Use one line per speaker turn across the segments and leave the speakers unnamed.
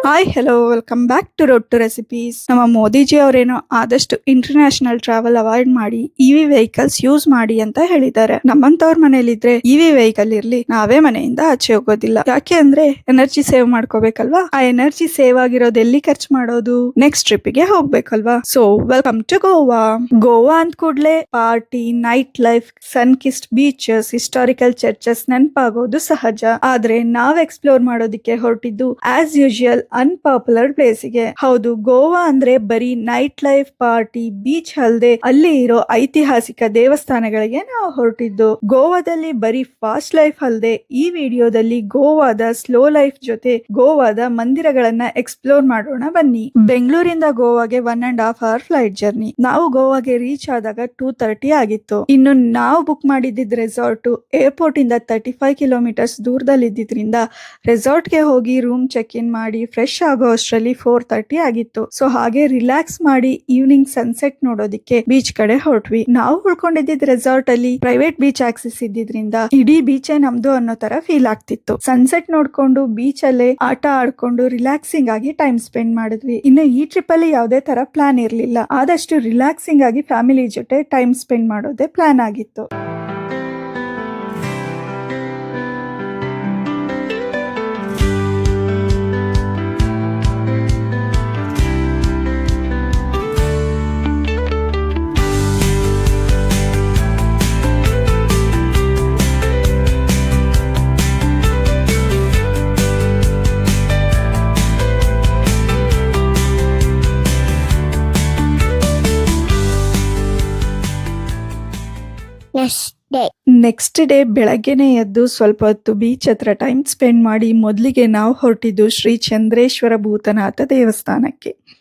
Hi hello welcome back to road to recipes. ನಮ್ಮ ಮೋದಿಜಿ ಅವರೇನೋ ಆದಷ್ಟು ಇಂಟರ್ನ್ಯಾಷನಲ್ ಟ್ರಾವೆಲ್ ಅವಾಯ್ಡ್ ಮಾಡಿ ಇವಿ ವೆಹಿಕಲ್ಸ್ ಯೂಸ್ ಮಾಡಿ ಅಂತ ಹೇಳಿದ್ದಾರೆ. ನಮ್ಮಂತವ್ರ ಮನೇಲಿದ್ರೆ ಇವಿ ವೆಹಿಕಲ್ ಇರ್ಲಿ, ನಾವೇ ಮನೆಯಿಂದ ಆಚೆ ಹೋಗೋದಿಲ್ಲ. ಯಾಕೆ ಅಂದ್ರೆ ಎನರ್ಜಿ ಸೇವ್ ಮಾಡ್ಕೋಬೇಕಲ್ವಾ. ಆ ಎನರ್ಜಿ ಸೇವ್ ಆಗಿರೋದು ಎಲ್ಲಿ ಖರ್ಚು ಮಾಡೋದು? ನೆಕ್ಸ್ಟ್ ಟ್ರಿಪ್ ಗೆ ಹೋಗ್ಬೇಕಲ್ವಾ. So welcome to Goa. Goa ಅಂದ ಕೂಡ್ಲೆ party, night life, sun kissed beaches, historical churches ನೆನಪಾಗೋದು ಸಹಜ. ಆದ್ರೆ ನಾವ್ ಎಕ್ಸ್ಪ್ಲೋರ್ ಮಾಡೋದಿಕ್ಕೆ ಹೊರಟಿದ್ದು ಆಸ್ ಯೂಶುವಲ್ ಅನ್ಪಾಪ್ಯುಲರ್ ಪ್ಲೇಸಿಗೆ. ಹೌದು, ಗೋವಾ ಅಂದ್ರೆ ಬರೀ ನೈಟ್ ಲೈಫ್, ಪಾರ್ಟಿ, ಬೀಚ್ ಅಲ್ದೆ ಅಲ್ಲಿ ಇರೋ ಐತಿಹಾಸಿಕ ದೇವಸ್ಥಾನಗಳಿಗೆ ನಾವು ಹೊರಟಿದ್ದು. ಗೋವಾದಲ್ಲಿ ಬರೀ ಫಾಸ್ಟ್ ಲೈಫ್ ಅಲ್ದೆ ಈ ವಿಡಿಯೋದಲ್ಲಿ ಗೋವಾದ ಸ್ಲೋ ಲೈಫ್ ಜೊತೆ ಗೋವಾದ ಮಂದಿರಗಳನ್ನ ಎಕ್ಸ್ಪ್ಲೋರ್ ಮಾಡೋಣ ಬನ್ನಿ. ಬೆಂಗಳೂರಿಂದ ಗೋವಾಗೆ 1.5 hour ಫ್ಲೈಟ್ ಜರ್ನಿ. ನಾವು ಗೋವಾಗೆ ರೀಚ್ ಆದಾಗ 2:30 ಆಗಿತ್ತು. ಇನ್ನು ನಾವು ಬುಕ್ ಮಾಡಿದ್ದ ರೆಸಾರ್ಟ್ ಏರ್ಪೋರ್ಟ್ ಇಂದ 35 ಕಿಲೋಮೀಟರ್ಸ್ ದೂರದಲ್ಲಿ ಇದ್ದಿದ್ರಿಂದ ರೆಸಾರ್ಟ್ ಗೆ ಹೋಗಿ ರೂಮ್ ಚೆಕ್ ಇನ್ ಮಾಡಿ ಫ್ರೆಶ್ ಆಗೋ ಅಷ್ಟರಲ್ಲಿ 4:30 ಆಗಿತ್ತು. ಸೊ ಹಾಗೆ ರಿಲ್ಯಾಕ್ಸ್ ಮಾಡಿ ಈವ್ನಿಂಗ್ ಸನ್ಸೆಟ್ ನೋಡೋದಿಕ್ಕೆ ಬೀಚ್ ಕಡೆ ಹೊರಟ್ವಿ. ನಾವು ಉಳ್ಕೊಂಡಿದ್ದ ರೆಸಾರ್ಟ್ ಅಲ್ಲಿ ಪ್ರೈವೇಟ್ ಬೀಚ್ ಆಕ್ಸೆಸ್ ಇದ್ದಿದ್ರಿಂದ ಇಡೀ ಬೀಚೇ ನಮ್ದು ಅನ್ನೋ ತರ ಫೀಲ್ ಆಗ್ತಿತ್ತು. ಸನ್ಸೆಟ್ ನೋಡ್ಕೊಂಡು ಬೀಚ್ ಅಲ್ಲೇ ಆಟ ಆಡ್ಕೊಂಡು ರಿಲ್ಯಾಕ್ಸಿಂಗ್ ಆಗಿ ಟೈಮ್ ಸ್ಪೆಂಡ್ ಮಾಡಿದ್ವಿ. ಇನ್ನು ಈ ಟ್ರಿಪ್ ಅಲ್ಲಿ ಯಾವುದೇ ತರ ಪ್ಲಾನ್ ಇರ್ಲಿಲ್ಲ. ಆದಷ್ಟು ರಿಲ್ಯಾಕ್ಸಿಂಗ್ ಆಗಿ ಫ್ಯಾಮಿಲಿ ಜೊತೆ ಟೈಮ್ ಸ್ಪೆಂಡ್ ಮಾಡೋದೇ ಪ್ಲಾನ್ ಆಗಿತ್ತು. ನೆಕ್ಸ್ಟ್ ಡೇ ಬೆಳಗ್ಗೆನೆ ಎದ್ದು ಸ್ವಲ್ಪ ಹೊತ್ತು ಬೀಚ್ ಹತ್ರ ಟೈಮ್ ಸ್ಪೆಂಡ್ ಮಾಡಿ ಮೊದಲಿಗೆ ನಾವು ಹೊರಟಿದ್ದು ಶ್ರೀ ಚಂದ್ರೇಶ್ವರ ಭೂತನಾಥ ದೇವಸ್ಥಾನಕ್ಕೆ.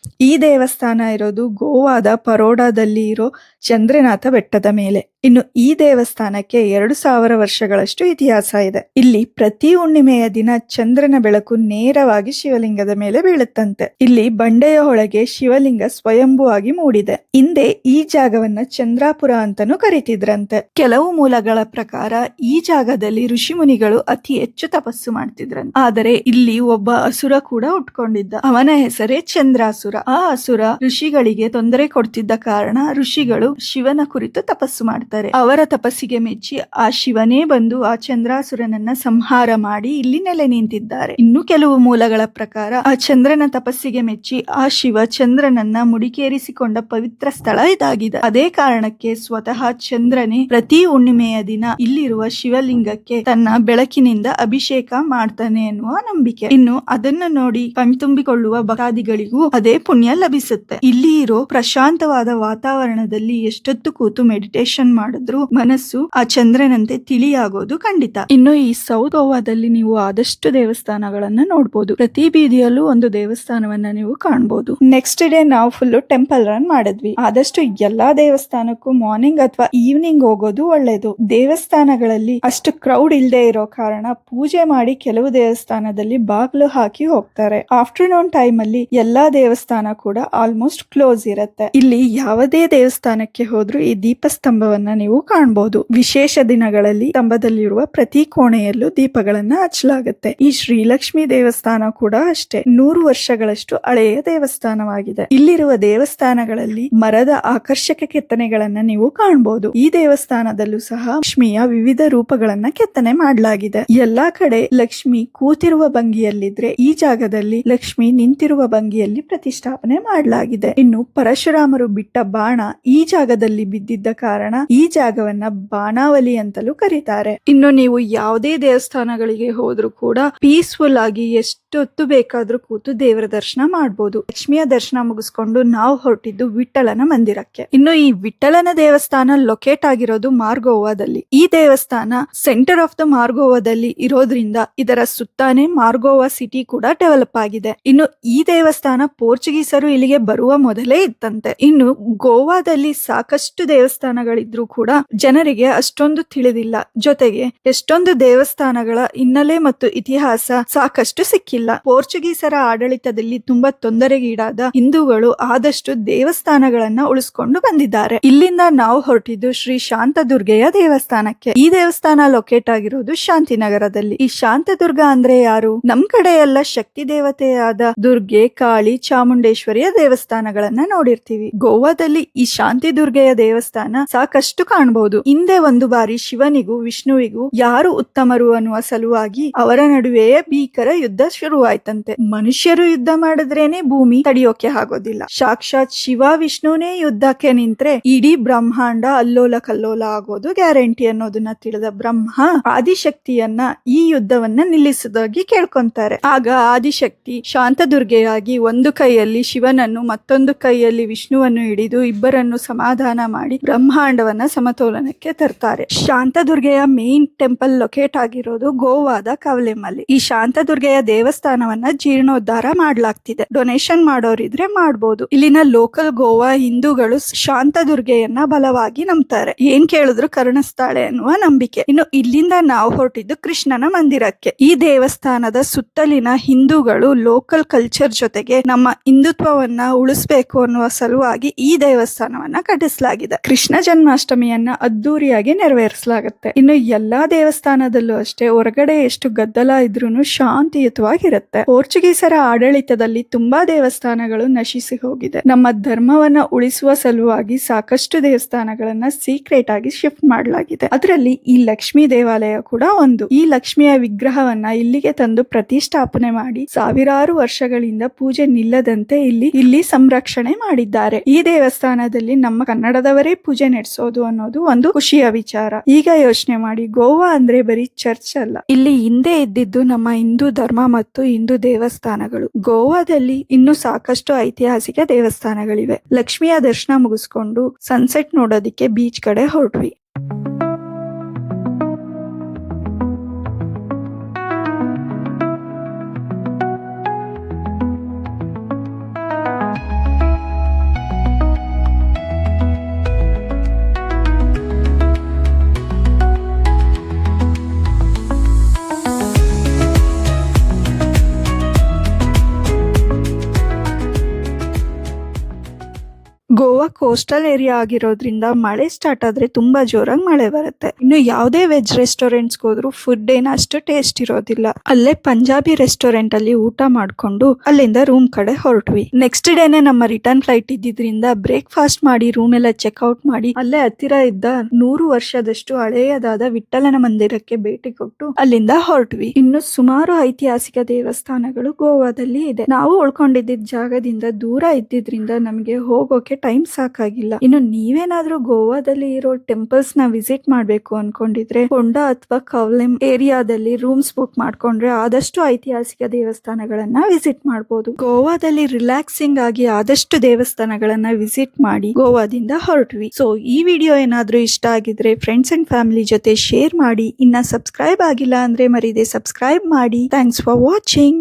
ಈ ದೇವಸ್ಥಾನ ಇರೋದು ಗೋವಾದ ಪರೋಡಾದಲ್ಲಿ ಇರೋ ಚಂದ್ರನಾಥ ಬೆಟ್ಟದ ಮೇಲೆ. ಇನ್ನು ಈ ದೇವಸ್ಥಾನಕ್ಕೆ 2000 ವರ್ಷಗಳಷ್ಟು ಇತಿಹಾಸ ಇದೆ. ಇಲ್ಲಿ ಪ್ರತಿ ಹುಣ್ಣಿಮೆಯ ದಿನ ಚಂದ್ರನ ಬೆಳಕು ನೇರವಾಗಿ ಶಿವಲಿಂಗದ ಮೇಲೆ ಬೀಳುತ್ತಂತೆ. ಇಲ್ಲಿ ಬಂಡೆಯ ಒಳಗೆ ಶಿವಲಿಂಗ ಸ್ವಯಂಭೂ ಆಗಿ ಮೂಡಿದೆ. ಹಿಂದೆ ಈ ಜಾಗವನ್ನ ಚಂದ್ರಾಪುರ ಅಂತಾನೂ ಕರೀತಿದ್ರಂತೆ. ಕೆಲವು ಮೂಲಗಳ ಪ್ರಕಾರ ಈ ಜಾಗದಲ್ಲಿ ಋಷಿ ಮುನಿಗಳು ಅತಿ ಹೆಚ್ಚು ತಪಸ್ಸು ಮಾಡ್ತಿದ್ರಂತೆ. ಆದರೆ ಇಲ್ಲಿ ಒಬ್ಬ ಅಸುರ ಕೂಡ ಉಟ್ಕೊಂಡಿದ್ದ. ಅವನ ಹೆಸರೇ ಚಂದ್ರಾಸುರ. ಆ ಅಸುರ ಋಷಿಗಳಿಗೆ ತೊಂದರೆ ಕೊಡ್ತಿದ್ದ ಕಾರಣ ಋಷಿಗಳು ಶಿವನ ಕುರಿತು ತಪಸ್ಸು ಮಾಡ್ತಾರೆ. ಅವರ ತಪಸ್ಸಿಗೆ ಮೆಚ್ಚಿ ಆ ಶಿವನೇ ಬಂದು ಆ ಚಂದ್ರಾಸುರನನ್ನ ಸಂಹಾರ ಮಾಡಿ ಇಲ್ಲಿ ನೆಲೆ ನಿಂತಿದ್ದಾರೆ. ಇನ್ನು ಕೆಲವು ಮೂಲಗಳ ಪ್ರಕಾರ ಆ ಚಂದ್ರನ ತಪಸ್ಸಿಗೆ ಮೆಚ್ಚಿ ಆ ಶಿವ ಚಂದ್ರನನ್ನ ಮುಡಿಕೇರಿಸಿಕೊಂಡ ಪವಿತ್ರ ಸ್ಥಳ ಇದಾಗಿದೆ. ಅದೇ ಕಾರಣಕ್ಕೆ ಸ್ವತಃ ಚಂದ್ರನೇ ಪ್ರತಿ ಹುಣ್ಣಿಮೆಯ ದಿನ ಇಲ್ಲಿರುವ ಶಿವಲಿಂಗಕ್ಕೆ ತನ್ನ ಬೆಳಕಿನಿಂದ ಅಭಿಷೇಕ ಮಾಡ್ತಾನೆ ಎನ್ನುವ ನಂಬಿಕೆ. ಇನ್ನು ಅದನ್ನು ನೋಡಿ ಕಣ್ತುಂಬಿಕೊಳ್ಳುವ ಭಕ್ತಾದಿಗಳಿಗೂ ಅದೇ ಪುಣ್ಯ ಲಭಿಸುತ್ತೆ. ಇಲ್ಲಿ ಇರೋ ಪ್ರಶಾಂತವಾದ ವಾತಾವರಣದಲ್ಲಿ ಎಷ್ಟೊತ್ತು ಕೂತು ಮೆಡಿಟೇಷನ್ ಮಾಡಿದ್ರು ಮನಸ್ಸು ಆ ಚಂದ್ರನಂತೆ ತಿಳಿಯಾಗೋದು ಖಂಡಿತ. ಇನ್ನು ಈ ಸೌತ್ ಗೋವಾದಲ್ಲಿ ನೀವು ಆದಷ್ಟು ದೇವಸ್ಥಾನಗಳನ್ನ ನೋಡಬಹುದು. ಪ್ರತಿ ಬೀದಿಯಲ್ಲೂ ಒಂದು ದೇವಸ್ಥಾನವನ್ನ ನೀವು ಕಾಣಬಹುದು. ನೆಕ್ಸ್ಟ್ ಡೇ ನಾವು ಫುಲ್ ಟೆಂಪಲ್ ರನ್ ಮಾಡಿದ್ವಿ. ಆದಷ್ಟು ಎಲ್ಲಾ ದೇವಸ್ಥಾನಕ್ಕೂ ಮಾರ್ನಿಂಗ್ ಅಥವಾ ಈವ್ನಿಂಗ್ ಹೋಗೋದು ಒಳ್ಳೇದು. ದೇವಸ್ಥಾನಗಳಲ್ಲಿ ಅಷ್ಟು ಕ್ರೌಡ್ ಇಲ್ಲದೆ ಇರೋ ಕಾರಣ ಪೂಜೆ ಮಾಡಿ ಕೆಲವು ದೇವಸ್ಥಾನದಲ್ಲಿ ಬಾಗಿಲು ಹಾಕಿ ಹೋಗ್ತಾರೆ. ಆಫ್ಟರ್ನೂನ್ ಟೈಮ್ ಅಲ್ಲಿ ಎಲ್ಲಾ ದೇವಸ್ಥಾನ ಕೂಡ ಆಲ್ಮೋಸ್ಟ್ ಕ್ಲೋಸ್ ಇರುತ್ತೆ. ಇಲ್ಲಿ ಯಾವುದೇ ದೇವಸ್ಥಾನಕ್ಕೆ ಹೋದ್ರೂ ಈ ದೀಪಸ್ತಂಭವನ್ನ ನೀವು ಕಾಣಬಹುದು. ವಿಶೇಷ ದಿನಗಳಲ್ಲಿ ಸ್ತಂಭದಲ್ಲಿರುವ ಪ್ರತಿ ಕೋಣೆಯಲ್ಲೂ ದೀಪಗಳನ್ನ ಹಚ್ಚಲಾಗುತ್ತೆ. ಈ ಶ್ರೀಲಕ್ಷ್ಮಿ ದೇವಸ್ಥಾನ ಕೂಡ ಅಷ್ಟೇ 100 ವರ್ಷಗಳಷ್ಟು ಹಳೆಯ ದೇವಸ್ಥಾನವಾಗಿದೆ. ಇಲ್ಲಿರುವ ದೇವಸ್ಥಾನಗಳಲ್ಲಿ ಮರದ ಆಕರ್ಷಕ ಕೆತ್ತನೆಗಳನ್ನ ನೀವು ಕಾಣಬಹುದು. ಈ ದೇವಸ್ಥಾನದಲ್ಲೂ ಸಹ ಲಕ್ಷ್ಮಿಯ ವಿವಿಧ ರೂಪಗಳನ್ನ ಕೆತ್ತನೆ ಮಾಡಲಾಗಿದೆ. ಎಲ್ಲಾ ಕಡೆ ಲಕ್ಷ್ಮಿ ಕೂತಿರುವ ಭಂಗಿಯಲ್ಲಿದ್ರೆ ಈ ಜಾಗದಲ್ಲಿ ಲಕ್ಷ್ಮಿ ನಿಂತಿರುವ ಭಂಗಿಯಲ್ಲಿ ಪ್ರತಿಷ್ಠಾಪನೆ ಮಾಡಲಾಗಿದೆ. ಇನ್ನು ಪರಶುರಾಮರು ಬಿಟ್ಟ ಬಾಣ ಈ ಜಾಗದಲ್ಲಿ ಬಿದ್ದಿದ್ದ ಕಾರಣ ಈ ಜಾಗವನ್ನ ಬಾಣಾವಲಿ ಅಂತಲೂ ಕರೀತಾರೆ. ಇನ್ನು ನೀವು ಯಾವುದೇ ದೇವಸ್ಥಾನಗಳಿಗೆ ಹೋದ್ರೂ ಕೂಡ ಪೀಸ್ಫುಲ್ ಆಗಿ ಎಷ್ಟೊತ್ತು ಬೇಕಾದ್ರೂ ಕೂತು ದೇವರ ದರ್ಶನ ಮಾಡಬಹುದು. ಲಕ್ಷ್ಮಿಯ ದರ್ಶನ ಮುಗಿಸ್ಕೊಂಡು ನಾವು ಹೊರಟಿದ್ದು ವಿಠಲನ ಮಂದಿರಕ್ಕೆ. ಇನ್ನು ಈ ವಿಠಲನ ದೇವಸ್ಥಾನ ಲೊಕೇಟ್ ಆಗಿರೋದು ಮಾರ್ಗೋವಾದಲ್ಲಿ. ಈ ದೇವಸ್ಥಾನ ಸೆಂಟರ್ ಆಫ್ ದ ಮಾರ್ಗೋವಾದಲ್ಲಿ ಇರೋದ್ರಿಂದ ಇದರ ಸುತ್ತಾನೆ ಮಾರ್ಗೋವಾ ಸಿಟಿ ಕೂಡ ಡೆವಲಪ್ ಆಗಿದೆ. ಇನ್ನು ಈ ದೇವಸ್ಥಾನ ಪೋರ್ಚುಗೀಸರು ಇಲ್ಲಿಗೆ ಬರುವ ಮೊದಲೇ ಇತ್ತಂತೆ. ಇನ್ನು ಗೋವಾದಲ್ಲಿ ಸಾಕಷ್ಟು ದೇವಸ್ಥಾನಗಳಿದ್ರು ಕೂಡ ಜನರಿಗೆ ಅಷ್ಟೊಂದು ತಿಳಿದಿಲ್ಲ. ಜೊತೆಗೆ ಎಷ್ಟೊಂದು ದೇವಸ್ಥಾನಗಳ ಹಿನ್ನೆಲೆ ಮತ್ತು ಇತಿಹಾಸ ಸಾಕಷ್ಟು ಸಿಕ್ಕಿಲ್ಲ. ಪೋರ್ಚುಗೀಸರ ಆಡಳಿತದಲ್ಲಿ ತುಂಬಾ ತೊಂದರೆಗೀಡಾದ ಹಿಂದೂಗಳು ಆದಷ್ಟು ದೇವಸ್ಥಾನಗಳನ್ನ ಉಳಿಸ್ಕೊಂಡು ಬಂದಿದ್ದಾರೆ. ಇಲ್ಲಿಂದ ನಾವು ಹೊರಟಿದ್ದು ಶ್ರೀ ಶಾಂತದುರ್ಗೆಯ ದೇವಸ್ಥಾನಕ್ಕೆ. ಈ ದೇವಸ್ಥಾನ ಲೊಕೇಟ್ ಆಗಿರೋದು ಶಾಂತಿನಗರದಲ್ಲಿ. ಈ ಶಾಂತದುರ್ಗ ಅಂದ್ರೆ ಯಾರು? ನಮ್ ಕಡೆ ಎಲ್ಲ ಶಕ್ತಿ ದೇವತೆಯಾದ ದುರ್ಗೆ, ಕಾಳಿ, ಚಾಮುಂಡೇಶ್ವರಿಯ ದೇವಸ್ಥಾನಗಳನ್ನ ನೋಡಿರ್ತೀವಿ. ಗೋವಾದಲ್ಲಿ ಈ ಶಾಂತಿ ದುರ್ಗೆಯ ದೇವಸ್ಥಾನ ಸಾಕಷ್ಟು ಕಾಣಬಹುದು. ಹಿಂದೆ ಒಂದು ಬಾರಿ ಶಿವನಿಗೂ ವಿಷ್ಣುವಿಗೂ ಯಾರು ಉತ್ತಮರು ಅನ್ನುವ ಸಲುವಾಗಿ ಅವರ ನಡುವೆಯೇ ಭೀಕರ ಯುದ್ಧ ಶುರುವಾಯ್ತಂತೆ. ಮನುಷ್ಯರು ಯುದ್ಧ ಮಾಡಿದ್ರೇನೆ ಭೂಮಿ ತಡೆಯೋಕೆ ಆಗೋದಿಲ್ಲ. ಸಾಕ್ಷಾತ್ ಶಿವ ವಿಷ್ಣುನೇ ಯುದ್ಧಕ್ಕೆ ನಿಂತ್ರೆ ಇಡೀ ಬ್ರಹ್ಮಾಂಡ ಅಲ್ಲೋಲ ಕಲ್ಲೋಲ ಆಗೋದು ಗ್ಯಾರಂಟಿ ಅನ್ನೋದನ್ನ ತಿಳಿದ ಬ್ರಹ್ಮ ಆದಿಶಕ್ತಿಯನ್ನ ಈ ಯುದ್ಧವನ್ನ ನಿಲ್ಲಿಸೋದಾಗಿ ಕೇಳ್ಕೊಂತಾರೆ. ಆಗ ಆದಿಶಕ್ತಿ ಶಾಂತದುರ್ಗೆಯಾಗಿ ಒಂದು ಕೈಯಲ್ಲಿ ಶಿವನನ್ನು ಮತ್ತೊಂದು ಕೈಯಲ್ಲಿ ವಿಷ್ಣುವನ್ನು ಹಿಡಿದು ಇಬ್ಬರನ್ನು ಸಮಾಧಾನ ಮಾಡಿ ಬ್ರಹ್ಮಾಂಡವನ್ನ ಸಮತೋಲನಕ್ಕೆ ತರ್ತಾರೆ. ಶಾಂತದುರ್ಗೆಯ ಮೇನ್ ಟೆಂಪಲ್ ಲೊಕೇಟ್ ಆಗಿರೋದು ಗೋವಾದ ಕವಲೆಮಲ್ಲಿ. ಈ ಶಾಂತದುರ್ಗೆಯ ದೇವಸ್ಥಾನವನ್ನ ಜೀರ್ಣೋದ್ಧಾರ ಮಾಡ್ಲಾಗ್ತಿದೆ. ಡೊನೇಷನ್ ಮಾಡೋರಿದ್ರೆ ಮಾಡ್ಬೋದು. ಇಲ್ಲಿನ ಲೋಕಲ್ ಗೋವಾ ಹಿಂದೂಗಳು ಶಾಂತದುರ್ಗೆಯನ್ನ ಬಲವಾಗಿ ನಂಬ್ತಾರೆ. ಏನ್ ಕೇಳಿದ್ರು ಕರುಣಿಸ್ತಾಳೆ ಅನ್ನುವ ನಂಬಿಕೆ. ಇನ್ನು ಇಲ್ಲಿಂದ ನಾವು ಹೊರಟಿದ್ದು ಕೃಷ್ಣನ ಮಂದಿರಕ್ಕೆ. ಈ ದೇವಸ್ಥಾನದ ಸುತ್ತಲಿನ ಹಿಂದೂಗಳು ಲೋಕಲ್ ಕಲ್ಚರ್ ಜೊತೆಗೆ ನಮ್ಮ ಹಿಂದುತ್ವವನ್ನ ಉಳಿಸ್ಬೇಕು ಅನ್ನುವ ಸಲುವಾಗಿ ಈ ದೇವಸ್ಥಾನವನ್ನ ಕಟ್ಟಿಸಲಾಗಿದೆ. ಕೃಷ್ಣ ಜನ್ಮಾಷ್ಟಮಿಯನ್ನ ಅದ್ದೂರಿಯಾಗಿ ನೆರವೇರಿಸಲಾಗುತ್ತೆ. ಇನ್ನು ಎಲ್ಲಾ ದೇವಸ್ಥಾನದಲ್ಲೂ ಅಷ್ಟೇ ಹೊರಗಡೆ ಎಷ್ಟು ಗದ್ದಲ ಇದ್ರೂನು ಶಾಂತಿಯುತವಾಗಿರುತ್ತೆ. ಪೋರ್ಚುಗೀಸರ ಆಡಳಿತದಲ್ಲಿ ತುಂಬಾ ದೇವಸ್ಥಾನಗಳು ನಶಿಸಿ ಹೋಗಿದೆ. ನಮ್ಮ ಧರ್ಮವನ್ನ ಉಳಿಸುವ ಸಲುವಾಗಿ ಸಾಕಷ್ಟು ದೇವಸ್ಥಾನಗಳನ್ನ ಸೀಕ್ರೆಟ್ ಆಗಿ ಶಿಫ್ಟ್ ಮಾಡಲಾಗಿದೆ. ಅದರಲ್ಲಿ ಈ ಲಕ್ಷ್ಮೀ ದೇವಾಲಯ ಕೂಡ ಒಂದು. ಈ ಲಕ್ಷ್ಮಿಯ ವಿಗ್ರಹವನ್ನ ಇಲ್ಲಿಗೆ ತಂದು ಪ್ರತಿಷ್ಠಾಪನೆ ಮಾಡಿ ಸಾವಿರಾರು ವರ್ಷಗಳಿಂದ ಪೂಜೆ ನಿಲ್ಲದಂತೆ ಇಲ್ಲಿ ಸಂರಕ್ಷಣೆ ಮಾಡಿದ್ದಾರೆ. ಈ ದೇವಸ್ಥಾನದಲ್ಲಿ ನಮ್ಮ ಕನ್ನಡದವರೇ ಪೂಜೆ ನಡೆಸೋದು ಅನ್ನೋದು ಒಂದು ಖುಷಿಯ ವಿಚಾರ. ಈಗ ಯೋಚನೆ ಮಾಡಿ, ಗೋವಾ ಅಂದ್ರೆ ಬರೀ ಚರ್ಚ್ ಅಲ್ಲ, ಇಲ್ಲಿ ಹಿಂದೆ ಇದ್ದಿದ್ದು ನಮ್ಮ ಹಿಂದೂ ಧರ್ಮ ಮತ್ತು ಹಿಂದೂ ದೇವಸ್ಥಾನಗಳು. ಗೋವಾದಲ್ಲಿ ಇನ್ನು ಸಾಕಷ್ಟು ಐತಿಹಾಸಿಕ ದೇವಸ್ಥಾನಗಳಿವೆ. ಲಕ್ಷ್ಮಿಯ ದರ್ಶನ ಮುಗಿಸ್ಕೊಂಡು ಸನ್ಸೆಟ್ ನೋಡೋದಿಕ್ಕೆ ಬೀಚ್ ಕಡೆ ಹೊರಟ್ವಿ. ಗೋವಾ ಕೋಸ್ಟಲ್ ಏರಿಯಾ ಆಗಿರೋದ್ರಿಂದ ಮಳೆ ಸ್ಟಾರ್ಟ್ ಆದ್ರೆ ತುಂಬಾ ಜೋರಾಗಿ ಮಳೆ ಬರುತ್ತೆ. ಇನ್ನು ಯಾವುದೇ ವೆಜ್ ರೆಸ್ಟೋರೆಂಟ್ಸ್ ಹೋದ್ರು ಫುಡ್ ಏನ ಅಷ್ಟು ಟೇಸ್ಟ್ ಇರೋದಿಲ್ಲ. ಅಲ್ಲೇ ಪಂಜಾಬಿ ರೆಸ್ಟೋರೆಂಟ್ ಅಲ್ಲಿ ಊಟ ಮಾಡ್ಕೊಂಡು ಅಲ್ಲಿಂದ ರೂಮ್ ಕಡೆ ಹೊರಟ್ವಿ. ನೆಕ್ಸ್ಟ್ ಡೇನೆ ನಮ್ಮ ರಿಟರ್ನ್ ಫ್ಲೈಟ್ ಇದ್ದಿದ್ರಿಂದ ಬ್ರೇಕ್ಫಾಸ್ಟ್ ಮಾಡಿ ರೂಮ್ ಎಲ್ಲ ಚೆಕ್ಔಟ್ ಮಾಡಿ ಅಲ್ಲೇ ಹತ್ತಿರ ಇದ್ದ 100 ವರ್ಷದಷ್ಟು ಹಳೆಯದಾದ ವಿಠ್ಠಲನ ಮಂದಿರಕ್ಕೆ ಭೇಟಿ ಕೊಟ್ಟು ಅಲ್ಲಿಂದ ಹೊರಟ್ವಿ. ಇನ್ನು ಸುಮಾರು ಐತಿಹಾಸಿಕ ದೇವಸ್ಥಾನಗಳು ಗೋವಾದಲ್ಲಿ ಇದೆ. ನಾವು ಉಳ್ಕೊಂಡಿದ್ದ ಜಾಗದಿಂದ ದೂರ ಇದ್ದಿದ್ರಿಂದ ನಮಗೆ ಹೋಗೋಕೆ ಟೈಮ್ ಸಾಕಾಗಿಲ್ಲ. ಇನ್ನು ನೀವೇನಾದ್ರೂ ಗೋವಾದಲ್ಲಿ ಇರೋ ಟೆಂಪಲ್ಸ್ ನ ವಿಸಿಟ್ ಮಾಡ್ಬೇಕು ಅನ್ಕೊಂಡಿದ್ರೆ ಕೊಂಡ ಅಥವಾ ಕವಲೆಮ್ ಏರಿಯಾದಲ್ಲಿ ರೂಮ್ಸ್ ಬುಕ್ ಮಾಡ್ಕೊಂಡ್ರೆ ಆದಷ್ಟು ಐತಿಹಾಸಿಕ ದೇವಸ್ಥಾನಗಳನ್ನ ವಿಸಿಟ್ ಮಾಡಬಹುದು. ಗೋವಾದಲ್ಲಿ ರಿಲ್ಯಾಕ್ಸಿಂಗ್ ಆಗಿ ಆದಷ್ಟು ದೇವಸ್ಥಾನಗಳನ್ನ ವಿಸಿಟ್ ಮಾಡಿ ಗೋವಾದಿಂದ ಹೊರಟ್ವಿ. ಸೊ ಈ ವಿಡಿಯೋ ಏನಾದ್ರೂ ಇಷ್ಟ ಆಗಿದ್ರೆ ಫ್ರೆಂಡ್ಸ್ ಅಂಡ್ ಫ್ಯಾಮಿಲಿ ಜೊತೆ ಶೇರ್ ಮಾಡಿ. ಇನ್ನ ಸಬ್ಸ್ಕ್ರೈಬ್ ಆಗಿಲ್ಲ ಅಂದ್ರೆ ಮರೀದೆ ಸಬ್ಸ್ಕ್ರೈಬ್ ಮಾಡಿ. Thanks for watching.